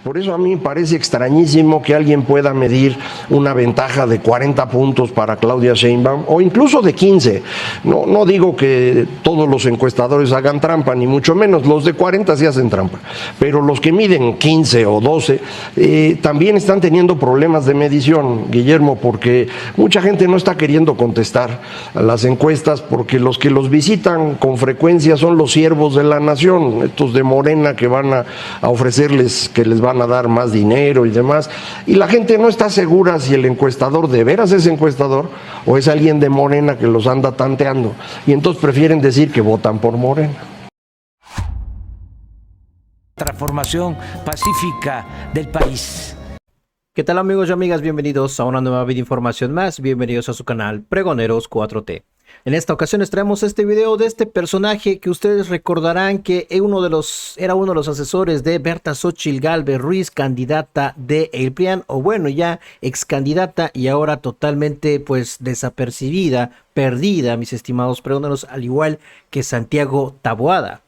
Por eso a mí me parece extrañísimo que alguien pueda medir una ventaja de 40 puntos para Claudia Sheinbaum o incluso de 15. No digo que todos los encuestadores hagan trampa, ni mucho menos, los de 40 sí hacen trampa, pero los que miden 15 o 12 también están teniendo problemas de medición, Guillermo, porque mucha gente no está queriendo contestar a las encuestas porque los que los visitan con frecuencia son los siervos de la nación, estos de Morena que van a ofrecerles que les van a dar más dinero y demás, y la gente no está segura si el encuestador de veras es encuestador o es alguien de Morena que los anda tanteando, y entonces prefieren decir que votan por Morena. Transformación pacífica del país. ¿Qué tal, amigos y amigas? Bienvenidos a una nueva videoinformación más, bienvenidos a su canal Pregoneros 4T. En esta ocasión les traemos este video de este personaje que ustedes recordarán que era uno de los asesores de Berta Xóchitl Gálvez Ruiz, candidata de El PRIAN, o bueno, ya ex candidata y ahora totalmente pues desapercibida, perdida, mis estimados pregoneros, al igual que Santiago Taboada.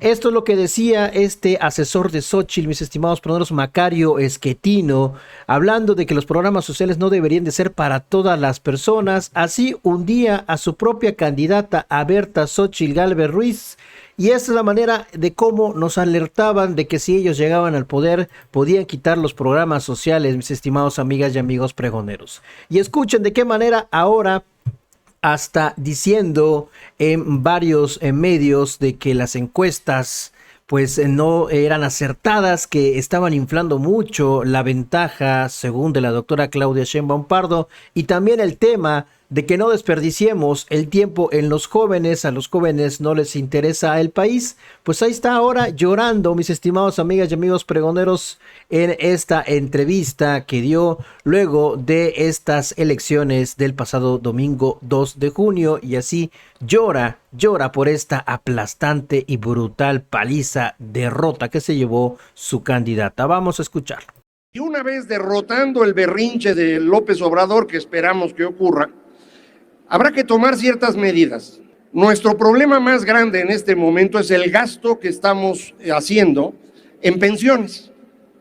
Esto es lo que decía este asesor de Xóchitl, mis estimados pregoneros, Macario Esquetino, hablando de que los programas sociales no deberían de ser para todas las personas. Así hundía a su propia candidata, a Berta Xóchitl Gálvez Ruiz, y esa es la manera de cómo nos alertaban de que si ellos llegaban al poder podían quitar los programas sociales, mis estimados amigas y amigos pregoneros. Y escuchen de qué manera ahora, hasta diciendo en varios medios de que las encuestas pues no eran acertadas, que estaban inflando mucho la ventaja según de la doctora Claudia Sheinbaum Pardo, y también el tema de que no desperdiciemos el tiempo en los jóvenes, a los jóvenes no les interesa el país. Pues ahí está ahora llorando, mis estimados amigas y amigos pregoneros, en esta entrevista que dio luego de estas elecciones del pasado domingo 2 de junio, y así llora por esta aplastante y brutal paliza, derrota que se llevó su candidata. Vamos a escucharlo. Y una vez derrotando el berrinche de López Obrador, que esperamos que ocurra, habrá que tomar ciertas medidas. Nuestro problema más grande en este momento es el gasto que estamos haciendo en pensiones.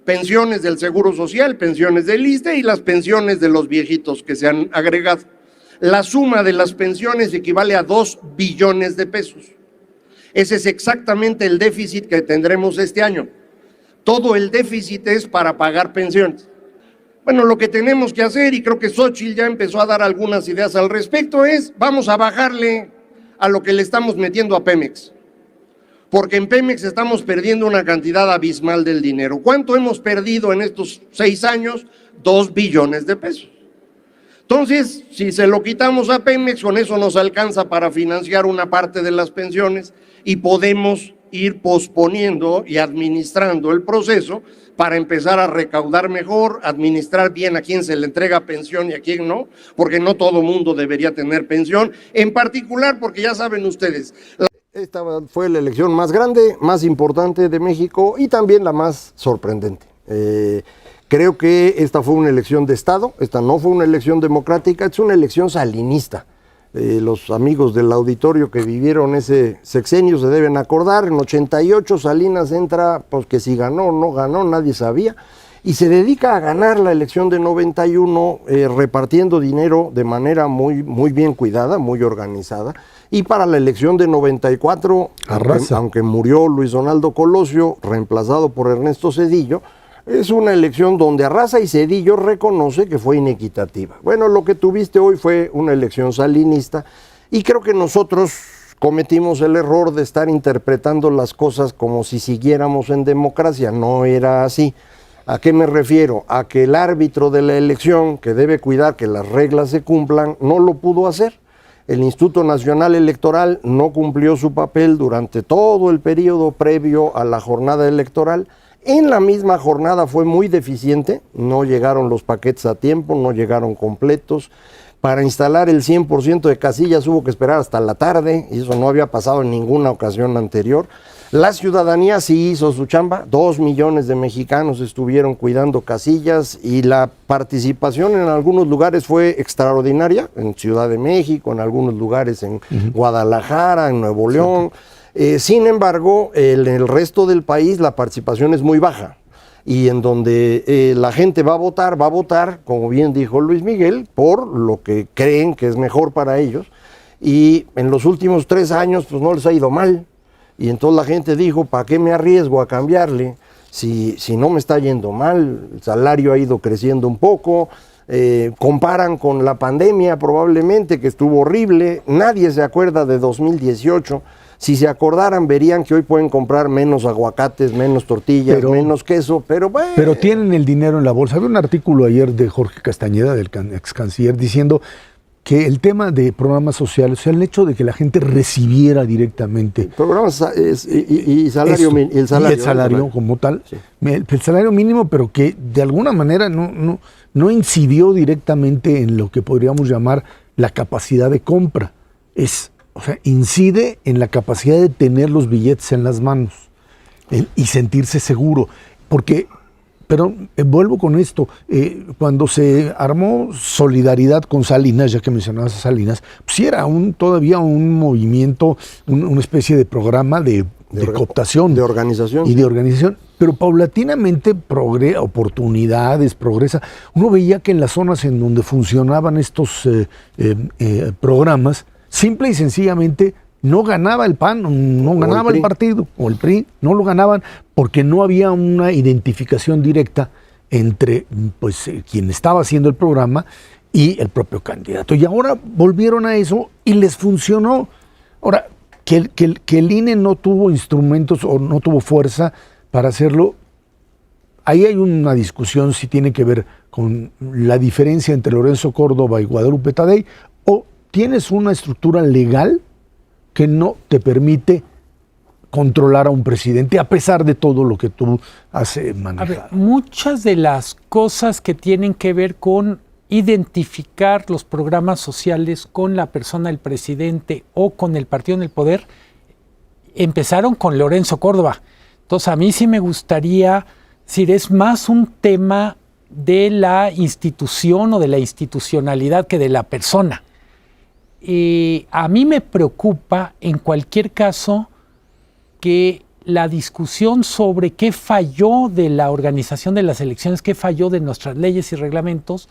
Pensiones del Seguro Social, pensiones del ISSSTE y las pensiones de los viejitos que se han agregado. La suma de las pensiones equivale a 2 billones de pesos. Ese es exactamente el déficit que tendremos este año. Todo el déficit es para pagar pensiones. Bueno, lo que tenemos que hacer, y creo que Xóchitl ya empezó a dar algunas ideas al respecto, es vamos a bajarle a lo que le estamos metiendo a Pemex. Porque en Pemex estamos perdiendo una cantidad abismal del dinero. ¿Cuánto hemos perdido en estos 6 años? 2 billones de pesos. Entonces, si se lo quitamos a Pemex, con eso nos alcanza para financiar una parte de las pensiones y podemos ir posponiendo y administrando el proceso para empezar a recaudar mejor, administrar bien a quién se le entrega pensión y a quién no, porque no todo mundo debería tener pensión, en particular porque ya saben ustedes, esta fue la elección más grande, más importante de México y también la más sorprendente. Creo que esta fue una elección de Estado, esta no fue una elección democrática, es una elección salinista. Los amigos del auditorio que vivieron ese sexenio se deben acordar, en 88 Salinas entra, pues que si ganó o no ganó, nadie sabía, y se dedica a ganar la elección de 91 repartiendo dinero de manera muy bien cuidada, muy organizada, y para la elección de 94, aunque murió Luis Donaldo Colosio, reemplazado por Ernesto Zedillo, es una elección donde arrasa y Zedillo reconoce que fue inequitativa. Bueno, lo que tuviste hoy fue una elección salinista y creo que nosotros cometimos el error de estar interpretando las cosas como si siguiéramos en democracia. No era así. ¿A qué me refiero? A que el árbitro de la elección, que debe cuidar que las reglas se cumplan, no lo pudo hacer. El Instituto Nacional Electoral no cumplió su papel durante todo el periodo previo a la jornada electoral. En la misma jornada fue muy deficiente, no llegaron los paquetes a tiempo, no llegaron completos. Para instalar el 100% de casillas hubo que esperar hasta la tarde, y eso no había pasado en ninguna ocasión anterior. La ciudadanía sí hizo su chamba, 2 millones de mexicanos estuvieron cuidando casillas y la participación en algunos lugares fue extraordinaria, en Ciudad de México, en algunos lugares en Guadalajara, en Nuevo León. Sin embargo, en el resto del país la participación es muy baja. y en donde la gente va a votar, como bien dijo Luis Miguel, por lo que creen que es mejor para ellos. Y en los últimos 3 años pues no les ha ido mal. Y entonces la gente dijo, ¿para qué me arriesgo a cambiarle si no me está yendo mal? El salario ha ido creciendo un poco. Comparan con la pandemia probablemente, que estuvo horrible. Nadie se acuerda de 2018. Si se acordaran, verían que hoy pueden comprar menos aguacates, menos tortillas, menos queso, pero bueno. Pero tienen el dinero en la bolsa. Había un artículo ayer de Jorge Castañeda, del ex canciller, diciendo que el tema de programas sociales, o sea, el hecho de que la gente recibiera directamente programas y salario, esto, el salario como tal, sí. El salario mínimo, pero que de alguna manera no incidió directamente en lo que podríamos llamar la capacidad de compra. O sea, incide en la capacidad de tener los billetes en las manos y sentirse seguro. Pero vuelvo con esto, cuando se armó Solidaridad con Salinas, ya que mencionabas a Salinas, pues sí era todavía un movimiento, una especie de programa de cooptación. De organización. Y de organización, pero paulatinamente progresa. Uno veía que en las zonas en donde funcionaban estos programas, simple y sencillamente no ganaba el PAN, no ganaba el partido, o el PRI, no lo ganaban porque no había una identificación directa entre quien estaba haciendo el programa y el propio candidato. Y ahora volvieron a eso y les funcionó. Ahora, que el INE no tuvo instrumentos o no tuvo fuerza para hacerlo, ahí hay una discusión si tiene que ver con la diferencia entre Lorenzo Córdoba y Guadalupe Tadei, o tienes una estructura legal que no te permite controlar a un presidente a pesar de todo lo que tú has manejado. A ver, muchas de las cosas que tienen que ver con identificar los programas sociales con la persona del presidente o con el partido en el poder empezaron con Lorenzo Córdoba. Entonces a mí sí me gustaría decir, es más un tema de la institución o de la institucionalidad que de la persona. A mí me preocupa, en cualquier caso, que la discusión sobre qué falló de la organización de las elecciones, qué falló de nuestras leyes y reglamentos,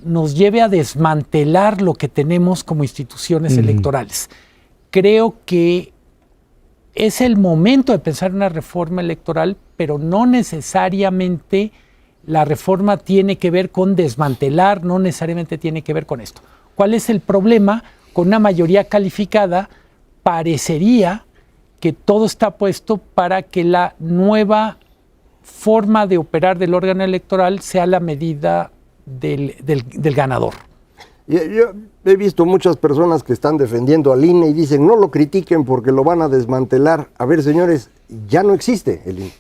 nos lleve a desmantelar lo que tenemos como instituciones electorales. Creo que es el momento de pensar en una reforma electoral, pero no necesariamente la reforma tiene que ver con desmantelar, no necesariamente tiene que ver con esto. ¿Cuál es el problema? Con una mayoría calificada, parecería que todo está puesto para que la nueva forma de operar del órgano electoral sea la medida del ganador. Yo he visto muchas personas que están defendiendo al INE y dicen no lo critiquen porque lo van a desmantelar. A ver, señores, ya no existe el INE,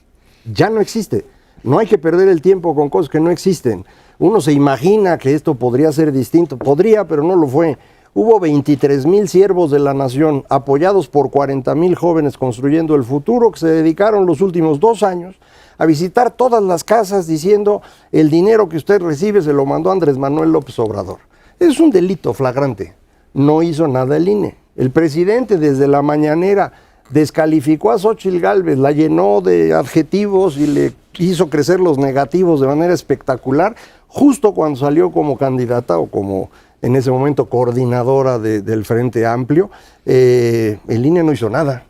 ya no existe. No hay que perder el tiempo con cosas que no existen. Uno se imagina que esto podría ser distinto, podría, pero no lo fue. Hubo 23,000 siervos de la nación apoyados por 40,000 jóvenes construyendo el futuro que se dedicaron los últimos 2 años a visitar todas las casas diciendo el dinero que usted recibe se lo mandó Andrés Manuel López Obrador. Es un delito flagrante. No hizo nada el INE. El presidente desde la mañanera descalificó a Xóchitl Gálvez, la llenó de adjetivos y le hizo crecer los negativos de manera espectacular, justo cuando salió como candidata o como en ese momento coordinadora del Frente Amplio. El INE no hizo nada.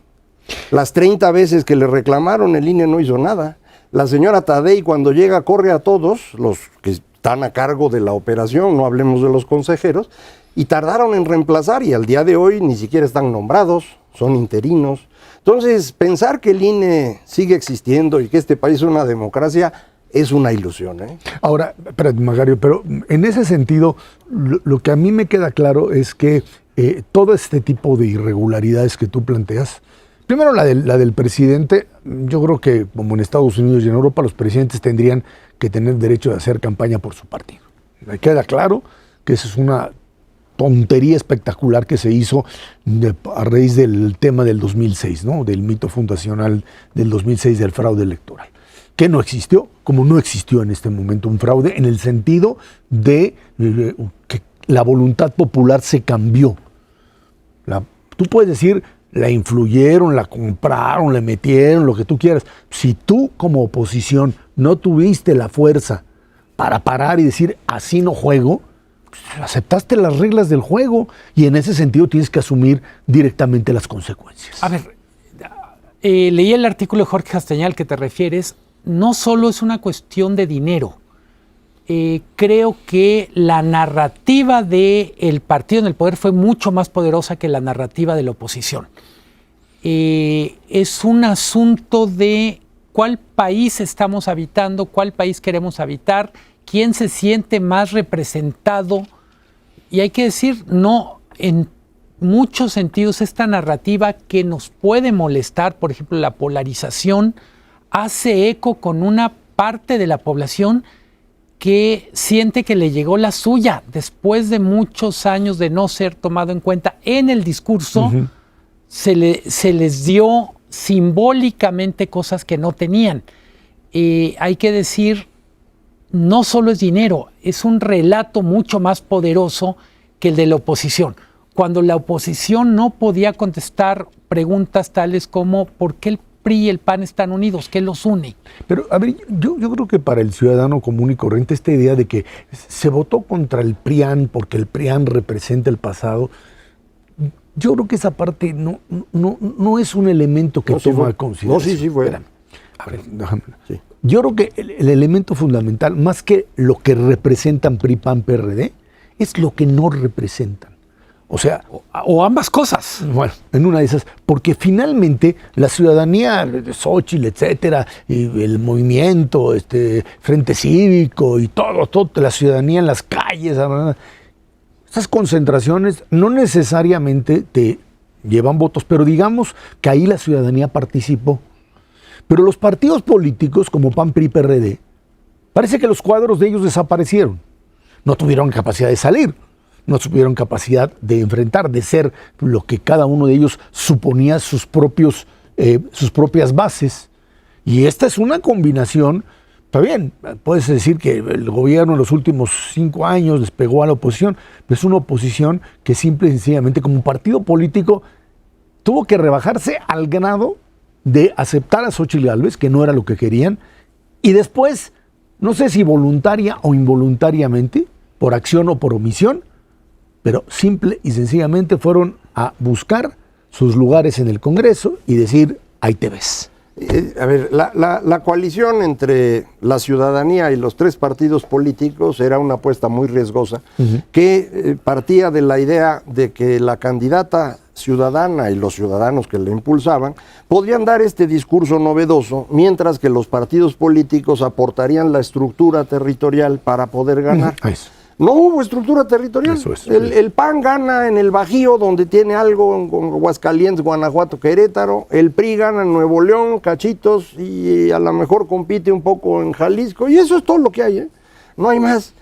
Las 30 veces que le reclamaron, el INE no hizo nada. La señora Tadei cuando llega corre a todos los que están a cargo de la operación, no hablemos de los consejeros, y tardaron en reemplazar y al día de hoy ni siquiera están nombrados, son interinos. Entonces, pensar que el INE sigue existiendo y que este país es una democracia es una ilusión, ¿eh? Ahora, espérate, Magario, pero en ese sentido, lo que a mí me queda claro es que todo este tipo de irregularidades que tú planteas, primero la del presidente, yo creo que como en Estados Unidos y en Europa, los presidentes tendrían que tener derecho de hacer campaña por su partido. Me queda claro que esa es una tontería espectacular que se hizo a raíz del tema del 2006, ¿no? Del mito fundacional del 2006 del fraude electoral, que no existió, como no existió en este momento un fraude, en el sentido de que la voluntad popular se cambió. Tú puedes decir, la influyeron, la compraron, le metieron, lo que tú quieras. Si tú como oposición no tuviste la fuerza para parar y decir, así no juego, aceptaste las reglas del juego y en ese sentido tienes que asumir directamente las consecuencias. A ver, leí el artículo de Jorge Castañeda al que te refieres. No solo es una cuestión de dinero. Creo que la narrativa del partido en el poder fue mucho más poderosa que la narrativa de la oposición. Es un asunto de cuál país estamos habitando, cuál país queremos habitar, quién se siente más representado. Y hay que decir, no, en muchos sentidos esta narrativa que nos puede molestar, por ejemplo, la polarización, hace eco con una parte de la población que siente que le llegó la suya después de muchos años de no ser tomado en cuenta en el discurso. Se les dio simbólicamente cosas que no tenían. Hay que decir, no solo es dinero, es un relato mucho más poderoso que el de la oposición. Cuando la oposición no podía contestar preguntas tales como ¿por qué el PRI y el PAN están unidos? ¿Qué los une? Pero, a ver, yo creo que para el ciudadano común y corriente esta idea de que se votó contra el PRIAN porque el PRIAN representa el pasado, yo creo que esa parte no es un elemento que toma consideración. No, sí fue. Espérame. A ver, déjame. Sí. Yo creo que el elemento fundamental, más que lo que representan PRI, PAN, PRD, es lo que no representan. O sea, o ambas cosas. Bueno, en una de esas, porque finalmente la ciudadanía de Xóchitl, etcétera, y el movimiento, Frente Cívico y todo, la ciudadanía en las calles, esas concentraciones no necesariamente te llevan votos, pero digamos que ahí la ciudadanía participó. Pero los partidos políticos como PAN, PRI, PRD, parece que los cuadros de ellos desaparecieron. No tuvieron capacidad de salir. No tuvieron capacidad de enfrentar, de ser lo que cada uno de ellos suponía sus propias bases. Y esta es una combinación, está bien, puedes decir que el gobierno en los últimos 5 años despegó a la oposición, pero es una oposición que simple y sencillamente como partido político tuvo que rebajarse al grado de aceptar a Xóchitl Gálvez, que no era lo que querían, y después, no sé si voluntaria o involuntariamente, por acción o por omisión, pero simple y sencillamente fueron a buscar sus lugares en el Congreso y decir, ahí te ves. A ver, la coalición entre la ciudadanía y los 3 partidos políticos era una apuesta muy riesgosa, que partía de la idea de que la candidata ciudadana y los ciudadanos que la impulsaban podrían dar este discurso novedoso, mientras que los partidos políticos aportarían la estructura territorial para poder ganar. No hubo estructura territorial. Eso es. El PAN gana en el Bajío, donde tiene algo en Aguascalientes, Guanajuato, Querétaro. El PRI gana en Nuevo León, cachitos, y a lo mejor compite un poco en Jalisco. Y eso es todo lo que hay, ¿eh? No hay más.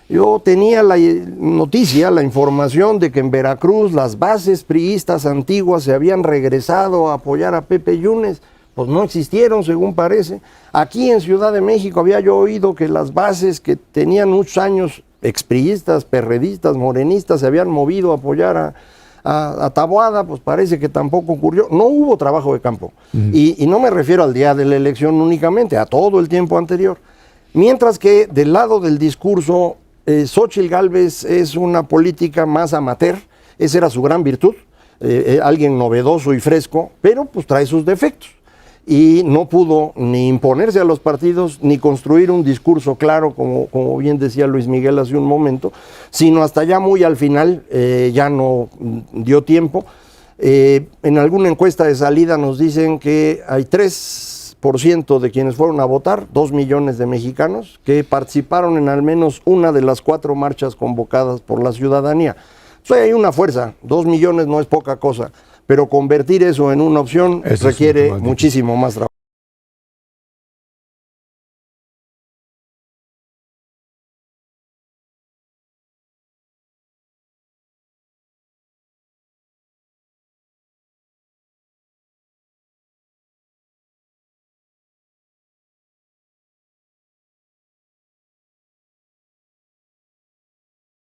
Yo tenía la noticia, la información de que en Veracruz las bases priistas antiguas se habían regresado a apoyar a Pepe Yunes. Pues no existieron, según parece. Aquí en Ciudad de México había yo oído que las bases que tenían muchos años, expriistas, perredistas, morenistas, se habían movido a apoyar a Taboada, pues parece que tampoco ocurrió. No hubo trabajo de campo. Y no me refiero al día de la elección únicamente, a todo el tiempo anterior. Mientras que del lado del discurso, Xóchitl Gálvez es una política más amateur, esa era su gran virtud, alguien novedoso y fresco, pero pues trae sus defectos. Y no pudo ni imponerse a los partidos, ni construir un discurso claro, como bien decía Luis Miguel hace un momento, sino hasta ya muy al final, ya no dio tiempo. En alguna encuesta de salida nos dicen que hay 3% de quienes fueron a votar, 2 millones de mexicanos, que participaron en al menos una de las 4 marchas convocadas por la ciudadanía. O sea, hay una fuerza, 2 millones no es poca cosa. Pero convertir eso en una opción requiere muchísimo más trabajo.